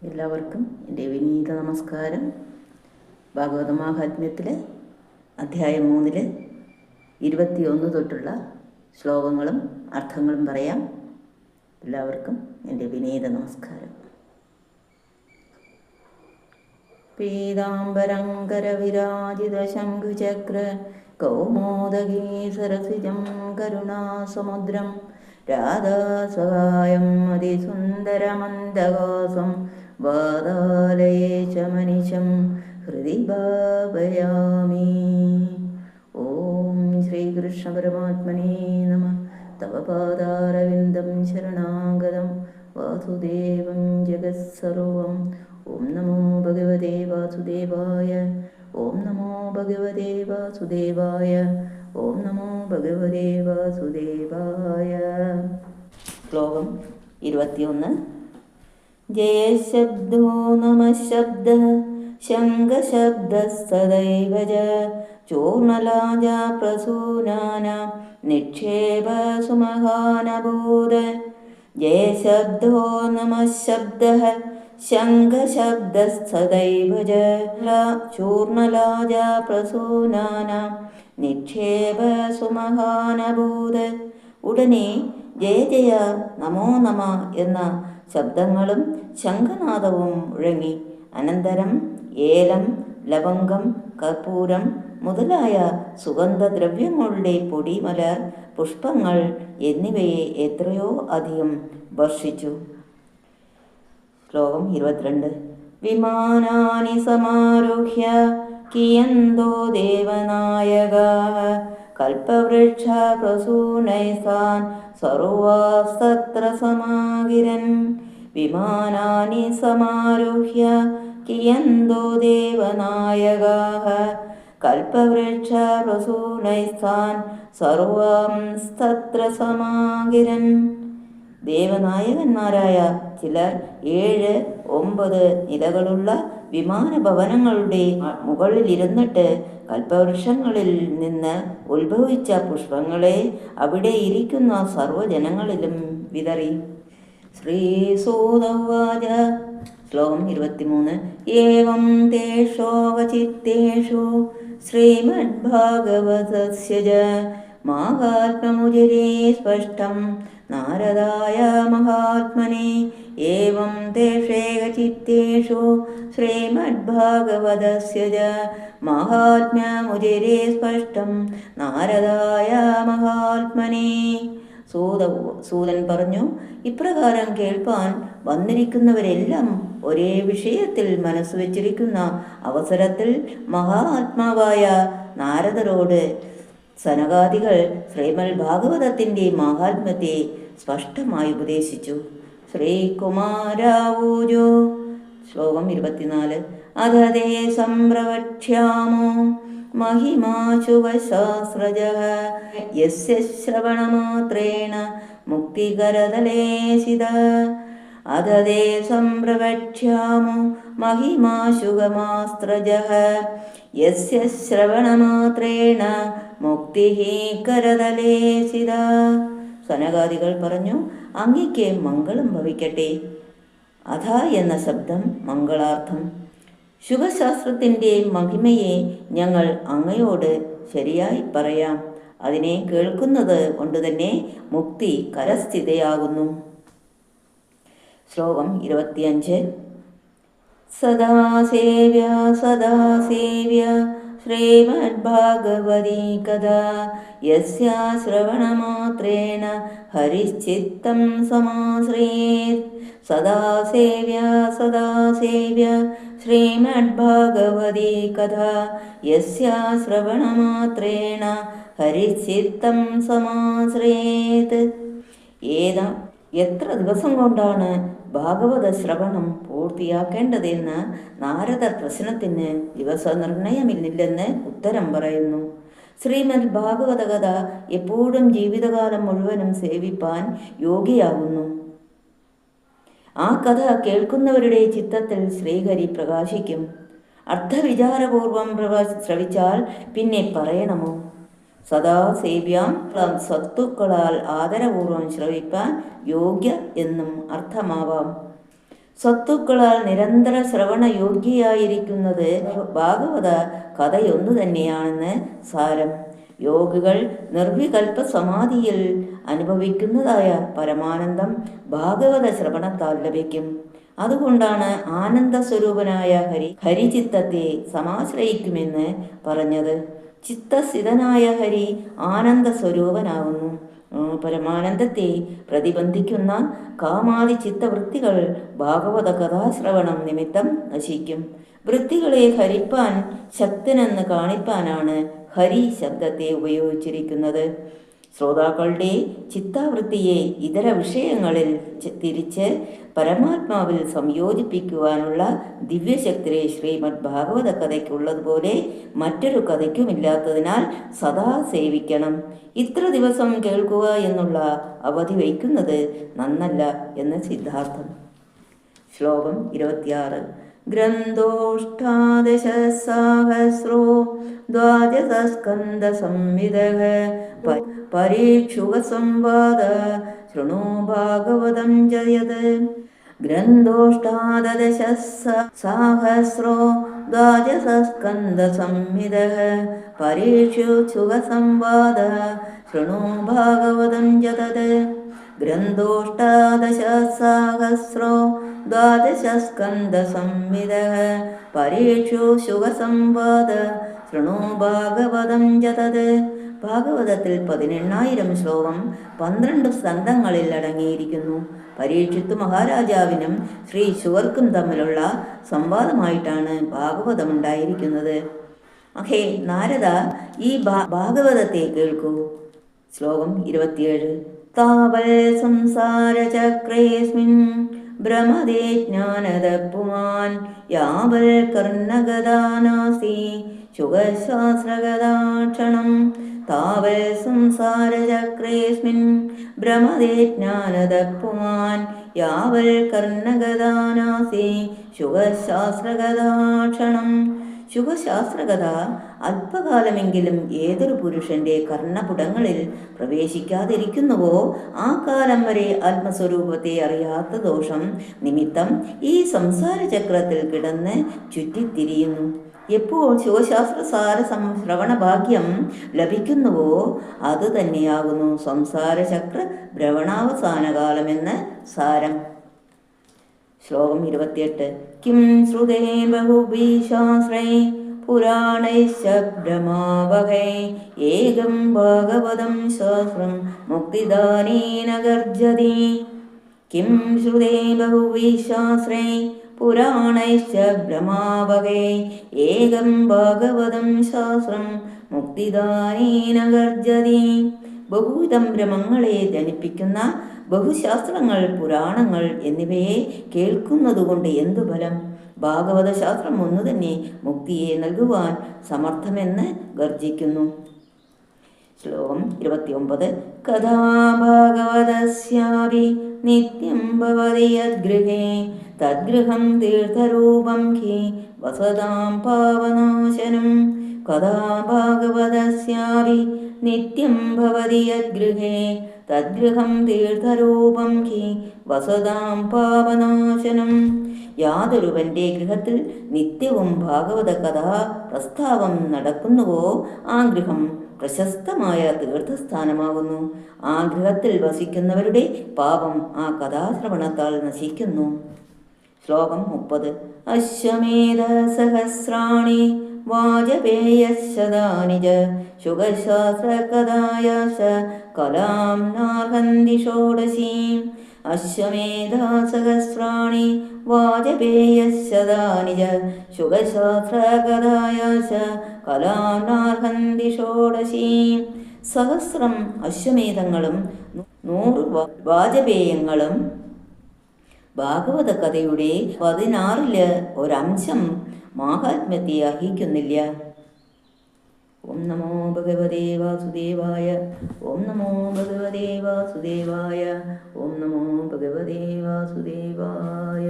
എല്ലാവർക്കും എൻ്റെ വിനീത നമസ്കാരം. ഭാഗവത മാഹാത്മ്യത്തിലെ അധ്യായം 3 21 തൊട്ടുള്ള ശ്ലോകങ്ങളും അർത്ഥങ്ങളും പറയാം. എല്ലാവർക്കും എൻ്റെ വിനീത നമസ്കാരം. പീതാംബരങ്കര വിരാജിത ശംഖുചക്ര കൗമോദഗീ സരസിജം കരുണാസമുദ്രം രാധാസഹായം അതിസുന്ദരമന്ദഹാസം വാതാലയേശ മനിശം ഹൃദി ഭാവയാമി. ഓം ശ്രീകൃഷ്ണ പരമാത്മനേ നമഃ. തവ പാദാരവിന്ദം ശരണാഗതം വാസുദേവം ജഗത്സർവം. ഓം നമോ ഭഗവതേ വാസുദേവായ. ഓം നമോ ഭഗവതേ വാസുദേവായ. ഓം നമോ ഭഗവതേ വാസുദേവായ. ശ്ലോകം 21. ജയശബ്ദോ നമഃശബ്ദ ശംഖശബ്ദസ്തദൈവ ച ചോർണലാജാ പ്രസൂനാനാം നിക്ഷേപ സുമഹാനഭൂത. ജയശബ്ദോ നമഃശബ്ദഃ ശംഖശബ്ദസ്തദൈവ ച ചൂർണലാജാ പ്രസൂനാനാം നിക്ഷേപ സുമഹാനഭൂത. ഉടനെ ജയ ജയ നമോ നമ എന്ന ശബ്ദങ്ങളും ശംഖനാദവും മുഴങ്ങി. അനന്തരം ഏലം, ലവംഗം, കർപ്പൂരം മുതലായ സുഗന്ധദ്രവ്യങ്ങളുടെ പൊടിമലർ, പുഷ്പങ്ങൾ എന്നിവയെ എത്രയോ അധികം വർഷിച്ചു. ശ്ലോകം 22. വിമാനാനി സമാരുഹ്യ കിയന്തോ ദേവനായകാഃ കൽപവൃക്ഷ പ്രസൂനൈസാൻ സർവാസ്തത്ര സമാഗിരൻ. വിമാനാനി സമാരുഹ്യ കിയന്തോ ദേവനായകാഃ കൽപവൃക്ഷ പ്രസൂനൈസാൻ സർവാംസ്തത്ര സമാഗിരൻ. ദേവനായകന്മാരായ ചിലർ 7-9 നിലകളുള്ള വിമാനഭവനങ്ങളുടെ മുകളിലിരുന്നിട്ട് കൽപ്പവൃക്ഷങ്ങളിൽ നിന്ന് ഉത്ഭവിച്ച പുഷ്പങ്ങളെ അവിടെ ഇരിക്കുന്ന സർവ്വജനങ്ങളിലും വിതറി. ശ്രീസൂത ഉവാച. ശ്ലോകം 23. ഏവം തേഷോവചിത്തേഷു ശ്രീമദ്ഭാഗവതസ്യ ച മാഹാത്മ്യമുചിരേ സ്പഷ്ടം നാരദായ മഹാത്മനെ. ഏവം തേഷേകചിത്തേഷു ശ്രീമദ്ഭാഗവതസ്യ ച മാഹാത്മ്യമുചിരേ സ്പഷ്ടം നാരദായ മഹാത്മനെ. സൂതൻ പറഞ്ഞു, ഇപ്രകാരം കേൾപ്പാൻ വന്നിരിക്കുന്നവരെല്ലാം ഒരേ വിഷയത്തിൽ മനസ്സ് വച്ചിരിക്കുന്ന അവസരത്തിൽ മഹാത്മാവായ നാരദരോട് സനകാദികൾ ശ്രീമദ് ഭാഗവതത്തിൻ്റെ മഹാത്മ്യത്തെ സ്പഷ്ടമായി ഉപദേശിച്ചു. ശ്രീകുമാരാവൂജോ. ശ്ലോകം 24. അധതേ സംപ്രവക്ഷ്യാമോ മഹിമാശുഭശാസ്ത്രജഃ യസ്യ ശ്രവണമാത്രേണ മുക്തികരതലേശിത. അധതേ സംപ്രവക്ഷ്യാമോ മഹിമാശുഗമാസ്ത്രജഃ യസ്യ ശ്രവണമാത്രേണ മുക്തിഃ കരതലേശിത. സനകാദികൾ പറഞ്ഞു, അങ്ങയ്ക്ക് മംഗളം ഭവിക്കട്ടെ. അധ എന്ന ശബ്ദം മംഗളാർത്ഥം. ശുഭശാസ്ത്രത്തിൻ്റെ മഹിമയെ ഞങ്ങൾ അങ്ങയോട് ശരിയായി പറയാം. അതിനെ കേൾക്കുന്നത് കൊണ്ടുതന്നെ മുക്തി കരസ്ഥിതയാകുന്നു. ശ്ലോകം 25. സദാസേവ്യ സദാസേവ്യ ശ്രീമദ്ഭാഗവതീ കഥാ യസ്യാ ശ്രവണമാത്രേണ ഹരിശ്ചിത്തം സമാശ്രയേത്. സദാസേവ്യ സദാസേവ്യ ശ്രീമദ്ഭാഗവതീ കഥാ യസ്യാ ശ്രവണമാത്രേണ ഹരിശ്ചിത്തം സമാശ്രയേത്. എത്ര ദിവസം കൊണ്ടാണ് ഭാഗവത ശ്രവണം പൂർത്തിയാക്കേണ്ടതെന്ന് നാരദർ പ്രശ്നത്തിന് ദിവസനിർണയമില്ലെന്ന് ഉത്തരം പറയുന്നു. ശ്രീമദ് ഭാഗവത കഥ എപ്പോഴും ജീവിതകാലം മുഴുവനും സേവിപ്പാൻ യോഗ്യയാകുന്നു. ആ കഥ കേൾക്കുന്നവരുടെ ചിത്തത്തിൽ ശ്രീഹരി പ്രകാശിക്കും. അർത്ഥവിചാരപൂർവം ശ്രവിച്ചാൽ പിന്നെ പറയണമോ? സദാ സേവ്യാം സത്തുക്കളാൽ ആദരപൂർവം ശ്രവിപ്പാൻ യോഗ്യ എന്നും അർത്ഥമാവാം. സത്തുക്കളാൽ നിരന്തര ശ്രവണ യോഗ്യയായിരിക്കുന്നത് ഭാഗവത കഥയൊന്നു തന്നെയാണെന്ന് സാരം. യോഗികൾ നിർവികൽപ്പ സമാധിയിൽ അനുഭവിക്കുന്നതായ പരമാനന്ദം ഭാഗവത ശ്രവണത്താൽ ലഭിക്കും. അതുകൊണ്ടാണ് ആനന്ദ സ്വരൂപനായ ഹരിചിത്തത്തെ സമാശ്രയിക്കുമെന്ന് പറഞ്ഞത്. ചിത്തസ്ഥിതനായ ഹരി ആനന്ദ സ്വരൂപനാകുന്നു. പരമാനന്ദത്തെ പ്രതിബന്ധിക്കുന്ന കാമാദി ചിത്തവൃത്തികൾ ഭാഗവത കഥാശ്രവണം നിമിത്തം നശിക്കും. വൃത്തികളെ ഹരിപ്പാൻ ശക്തനെന്ന് കാണിപ്പാനാണ് ഹരി ശബ്ദത്തെ ഉപയോഗിച്ചിരിക്കുന്നത്. ശ്രോതാക്കളുടെ ചിത്താവൃത്തിയെ ഇതര വിഷയങ്ങളിൽ തിരിച്ച് പരമാത്മാവിൽ സംയോജിപ്പിക്കുവാനുള്ള ദിവ്യശക്തിയെ ശ്രീമദ് ഭാഗവത കഥയ്ക്കുള്ളതുപോലെ മറ്റൊരു കഥയ്ക്കുമില്ലാത്തതിനാൽ സദാ സേവിക്കണം. ഇത്ര ദിവസം കേൾക്കുക എന്നുള്ള അവധി വയ്ക്കുന്നത് നന്നല്ല എന്ന് സിദ്ധാർത്ഥം. ശ്ലോകം 26. ഗ്രന്ഥോഷ്ടാദശസഹസ്രോ ദ്വാദശസ്കന്ധസംവിദഃ പരീക്ഷുകസംവാദ ശൃണു ഭാഗവതം ജയത്. ഗ്രന്ഥോഷ്ടാദശസഹസ്രോ ദ്വാദശസ്കന്ധസംവിദഃ പരീക്ഷുകസംവാദ ശൃണു ഭാഗവതം ജതത്. ഗ്രന്ഥോഷ്ടാദശസഹസ്രോ ദ്വാദശസ്കന്ധസംവിദഃ പരീക്ഷുകസംവാദ ശൃണു ഭാഗവതം ജതത്. ഭാഗവതത്തിൽ 18,000 ശ്ലോകം 12 സ്കന്ധങ്ങളിൽ അടങ്ങിയിരിക്കുന്നു. പരീക്ഷിത്ത് മഹാരാജാവിനും ശ്രീ ശുഗർക്കും തമ്മിലുള്ള സംവാദമായിട്ടാണ് ഭാഗവതമുണ്ടായിരിക്കുന്നത്. അഹേ നാരദ, ഈ ഭാഗവതത്തെ കേൾക്കൂ. ശ്ലോകം 27. താവൽ സംസാരചക്രേസ്മിൻ ഭ്രമദേ ജ്ഞാനദപുമാൻ യാവൽ കർണഗദാനാസി ശുഗശാസ്ത്രഗദാക്ഷണം. താവൽ സംസാരചക്രേസ്മിൻ ഭ്രമദേ ജ്ഞാനദപുമാൻ യാവൽ കർണഗദാനാസി ശുഗശാസ്ത്രഗദാക്ഷണം. ശുഗശാസ്ത്രകഥ അല്പകാലമെങ്കിലും ഏതൊരു പുരുഷന്റെ കർണപുടങ്ങളിൽ പ്രവേശിക്കാതിരിക്കുന്നുവോ ആ കാലം വരെ ആത്മസ്വരൂപത്തെ അറിയാത്ത ദോഷം നിമിത്തം ഈ സംസാരചക്രത്തിൽ കിടന്ന് ചുറ്റിത്തിരിയുന്നു. എപ്പോൾ ശിവശാസ്ത്രസാര ശ്രവണ ഭാഗ്യം ലഭിക്കുന്നുവോ അത് തന്നെയാകുന്നു സംസാരചക്ര ഭ്രവണാവസാനകാലമെന്ന് സാരം. ശ്ലോകം 28. കിം ശ്രുതേ ബഹുബീശാസ്രേ പുരാണൈശ്ച ഭ്രമാവഹൈ ഏകം ഭാഗവതം ശാസ്ത്രം മുക്തിദാനേന ഗർജതി. കിം ശ്രുതേ ബഹുബീശാസ്രേ പുരാണൈശ്ച ഭ്രമാവഹൈ ഏകം ഭാഗവതം ശാസ്ത്രം മുക്തിദാനേന ഗർജതി. ബഹുവിധം ഭ്രമങ്ങളെ ജനിപ്പിക്കുന്ന ബഹുശാസ്ത്രങ്ങൾ, പുരാണങ്ങൾ എന്നിവയെ കേൾക്കുന്നതുകൊണ്ട് എന്തു ഫലം? ഭാഗവത ശാസ്ത്രം ഒന്നു തന്നെ മുക്തിയെ നൽകുവാൻ സമർത്ഥമെന്ന് ഗർജിക്കുന്നു. ശ്ലോകം 29. കഥാഭാഗവതസ്യാപി നിത്യം ഭവതി യദ്ഗൃഹേ തദ്ഗൃഹം തീർത്ഥരൂപം ഹി വസതാം പാവനാശനം. കഥാഭാഗവതസ്യാപി നിത്യം ഭവതി യദ്ഗൃഹേ തദ്ഗൃഹം തീർത്ഥരൂപം ഹി വസതാം പാവനാശനം. യാതൊരുവന്റെ ഗൃഹത്തിൽ നിത്യവും ഭാഗവത കഥാ പ്രസ്താവം നടക്കുന്നുവോ ആ ഗൃഹം പ്രശസ്തമായ തീർത്ഥസ്ഥാനമാകുന്നു. ആ ഗൃഹത്തിൽ വസിക്കുന്നവരുടെ പാപം ആ കഥാശ്രവണത്താൽ നശിക്കുന്നു. ശ്ലോകം 30. അശ്വമേധ സഹസ്രാണി വാജപേയശതാനി ച ശുഗശാസ്ത്രകഥായാശ കലാം നാർഹന്തി ഷോഡശീം. അശ്വമേധസഹസ്രാണി വാജപേയശതാനി ച ശുഗശാസ്ത്രകഥായാശ കലാം നാർഹന്തി ഷോഡശീം. സഹസ്രം അശ്വമേധങ്ങളും 100 വാജപേയങ്ങളും ഭാഗവത കഥയുടെ 16 ഒരംശം മാഹാത്മ്യത്തെ അർഹിക്കുന്നില്ല. ഓം നമോ ഭഗവതേ വാസുദേവായ. ഓം നമോ ഭഗവതേ വാസുദേവായ. ഓം നമോ ഭഗവതേ വാസുദേവായ.